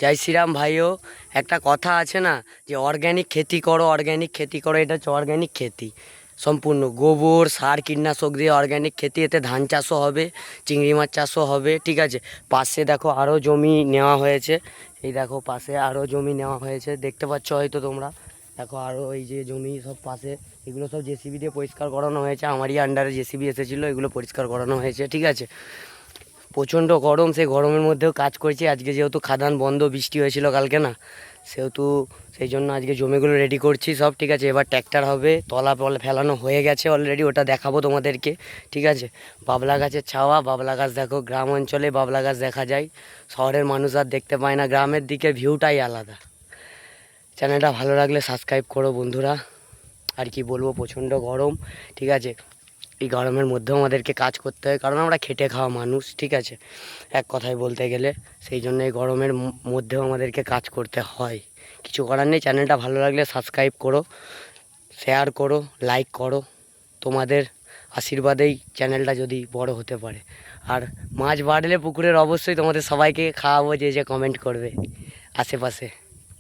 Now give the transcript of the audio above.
জয় শ্রীরাম ভাইও। একটা কথা আছে না যে অর্গ্যানিক খেতি করো, অর্গ্যানিক খেতি করো, এটা হচ্ছে অর্গ্যানিক খেতি। সম্পূর্ণ গোবর সার কীটনাশক দিয়ে অর্গ্যানিক খেতি। এতে ধান চাষও হবে, চিংড়ি মাছ চাষও হবে, ঠিক আছে। পাশে দেখো আরও জমি নেওয়া হয়েছে, এই দেখো পাশে আরও জমি নেওয়া হয়েছে, দেখতে পাচ্ছ হয়তো তোমরা। দেখো আরও এই যে জমি সব পাশে, এগুলো সব জেসিবি দিয়ে পরিষ্কার করানো হয়েছে। আমারই আন্ডারে জেসিবি এসেছিলো, এগুলো পরিষ্কার করানো হয়েছে, ঠিক আছে। প্রচণ্ড গরম, সেই গরমের মধ্যেও কাজ করছি। আজকে যেহেতু খাদান বন্ধ, বৃষ্টি হয়েছিল কালকে না, সেহেতু সেই জন্য আজকে জমিগুলো রেডি করছি সব, ঠিক আছে। এবার ট্র্যাক্টর হবে, তলা ফেলানো হয়ে গেছে অলরেডি, ওটা দেখাবো তোমাদেরকে, ঠিক আছে। বাবলা গাছের ছাওয়া, বাবলা গাছ দেখো, গ্রাম অঞ্চলে বাবলা গাছ দেখা যায়, শহরের মানুষ আর দেখতে পায় না। গ্রামের দিকে ভিউটাই আলাদা। চ্যানেলটা ভালো লাগলে সাবস্ক্রাইব করো বন্ধুরা। আর কি বলবো, প্রচণ্ড গরম, ঠিক আছে। এই গরমের মধ্যেও আমাদেরকে কাজ করতে হয়, কারণ আমরা খেটে খাওয়া মানুষ, ঠিক আছে, এক কথায় বলতে গেলে। সেই জন্য এই গরমের মধ্যেও আমাদেরকে কাজ করতে হয়, কিছু করার নেই। চ্যানেলটা ভালো লাগলে সাবস্ক্রাইব করো, শেয়ার করো, লাইক করো। তোমাদের আশীর্বাদেই চ্যানেলটা যদি বড় হতে পারে। আর মাছ বাড়লে পুকুরের অবশ্যই তোমাদের সবাইকে খাওয়াবো, যে যে কমেন্ট করবে আশেপাশে।